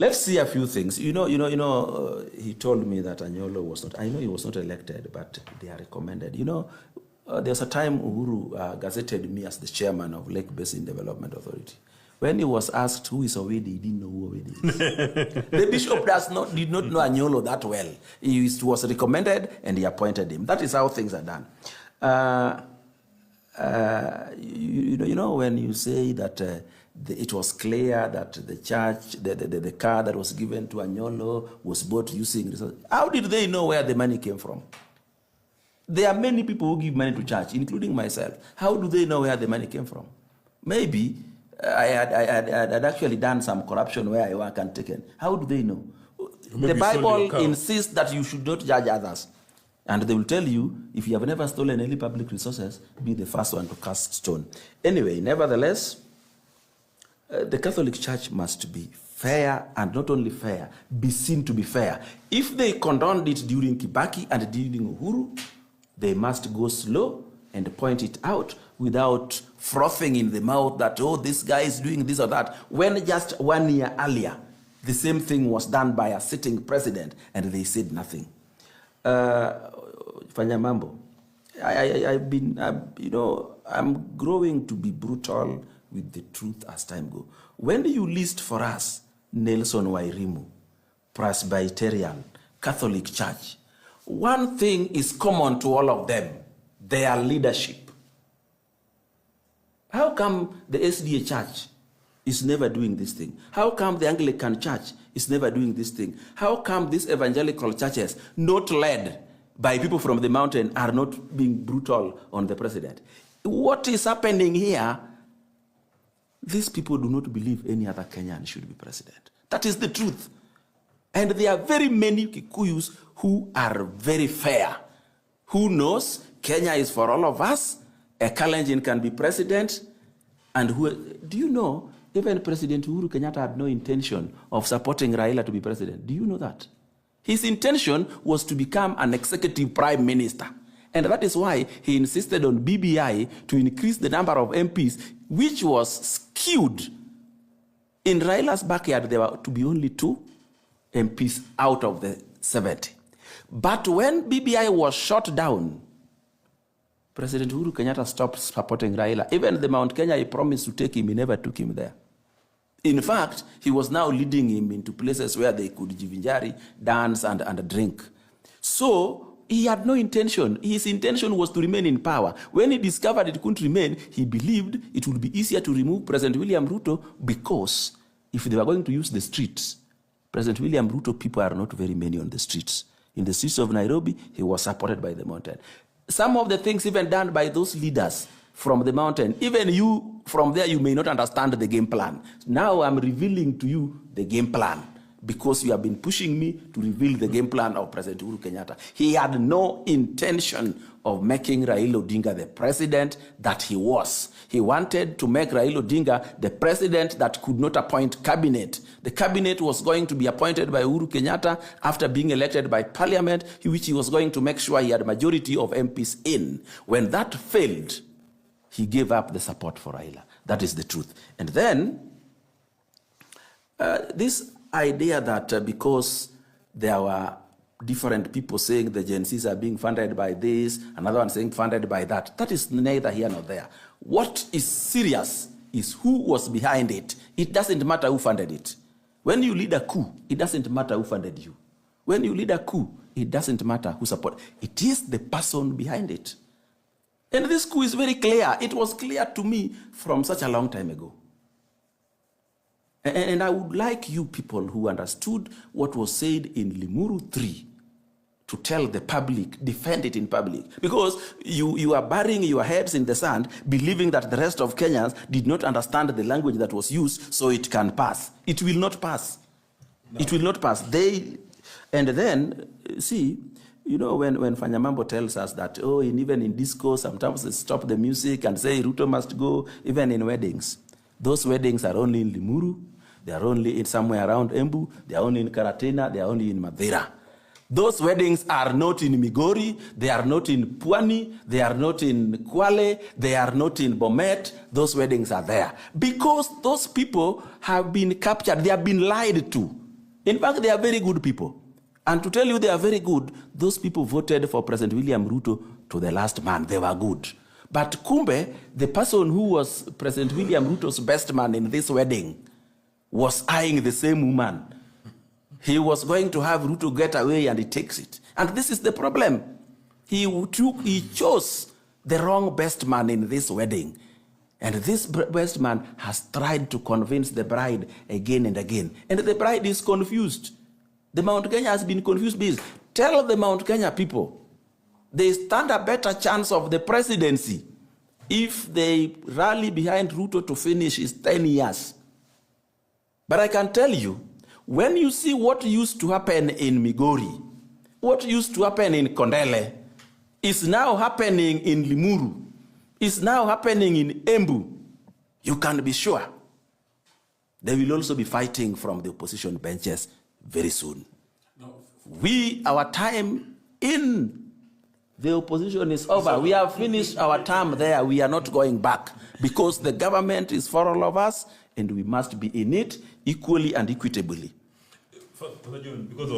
Let's see a few things. He told me that Anyolo was not, I know he was not elected, but they are recommended. There's a time Uhuru gazetted me as the chairman of Lake Basin Development Authority. When he was asked who is Owidi, he didn't know who Owidi is. The bishop did not know Anyolo that well. He was recommended and he appointed him. That is how things are done. When you say that it was clear that the church, the car that was given to Anyolo was bought using resources, how did they know where the money came from? There are many people who give money to church, including myself. How do they know where the money came from? Maybe I had actually done some corruption where I work and taken. How do they know? The Bible insists that you should not judge others. And they will tell you, if you have never stolen any public resources, be the first one to cast stone. Anyway, nevertheless, the Catholic Church must be fair, and not only fair, be seen to be fair. If they condoned it during Kibaki and during Uhuru, they must go slow and point it out without frothing in the mouth that, oh, this guy is doing this or that. When just 1 year earlier, the same thing was done by a sitting president and they said nothing. Fanya mambo. I'm growing to be brutal with the truth as time goes. When you list for us Nelson Wairimu, Presbyterian, Catholic Church, one thing is common to all of them: their leadership. How come the SDA Church is never doing this thing? How come the Anglican Church is never doing this thing? How come these evangelical churches, not led by people from the mountain, are not being brutal on the president? What is happening here? These people do not believe any other Kenyan should be president. That is the truth. And there are very many Kikuyus who are very fair, who knows Kenya is for all of us, a Kalenjin can be president, and do you know, even President Uhuru Kenyatta had no intention of supporting Raila to be president. Do you know that? His intention was to become an executive prime minister. And that is why he insisted on BBI to increase the number of MPs, which was skewed. In Raila's backyard, there were to be only 2 MPs out of the 70. But when BBI was shot down, President Uhuru Kenyatta stopped supporting Raila. Even the Mount Kenya he promised to take him, he never took him there. In fact, he was now leading him into places where they could jivinjari, dance, and drink. So he had no intention. His intention was to remain in power. When he discovered it couldn't remain, he believed it would be easier to remove President William Ruto, because if they were going to use the streets, President William Ruto people are not very many on the streets. In the streets of Nairobi, he was supported by the mountain. Some of the things even done by those leaders from the mountain, even you from there, you may not understand the game plan. Now I'm revealing to you the game plan, because you have been pushing me to reveal the game plan of President Uhuru Kenyatta. He had no intention of making Raila Odinga the president that he was. He wanted to make Raila Odinga the president that could not appoint cabinet. The cabinet was going to be appointed by Uhuru Kenyatta after being elected by parliament, which he was going to make sure he had a majority of MPs in. When that failed, he gave up the support for Raila. That is the truth. And then, this idea that because there were different people saying the Gen Zs are being funded by this, another one saying funded by that, that is neither here nor there. What is serious is who was behind it. It doesn't matter who funded it. When you lead a coup, it doesn't matter who funded you. When you lead a coup, it doesn't matter who supported. It is the person behind it. And this coup is very clear. It was clear to me from such a long time ago. And I would like you people who understood what was said in Limuru 3 to tell the public, defend it in public. Because you are burying your heads in the sand, believing that the rest of Kenyans did not understand the language that was used, so it can pass. It will not pass. No. It will not pass. And then, see, you know, when Fanyamambo tells us that, oh, even in disco, sometimes they stop the music and say Ruto must go, even in weddings. Those weddings are only in Limuru, they are only in somewhere around Embu, they are only in Karatina, they are only in Madeira. Those weddings are not in Migori, they are not in Pwani, they are not in Kwale, they are not in Bomet. Those weddings are there. Because those people have been captured, they have been lied to. In fact, they are very good people. And to tell you they are very good, those people voted for President William Ruto to the last man. They were good. But kumbe, the person who was President William Ruto's best man in this wedding was eyeing the same woman. He was going to have Ruto get away and he takes it. And this is the problem. He chose the wrong best man in this wedding. And this best man has tried to convince the bride again and again. And the bride is confused. The Mount Kenya has been confused. Please tell the Mount Kenya people, they stand a better chance of the presidency if they rally behind Ruto to finish his 10 years. But I can tell you, when you see what used to happen in Migori, what used to happen in Kondele, is now happening in Limuru, is now happening in Embu, you can be sure they will also be fighting from the opposition benches very soon. No. Our time in the opposition is over. We have finished our term there. We are not going back because the government is for all of us and we must be in it equally and equitably. Because of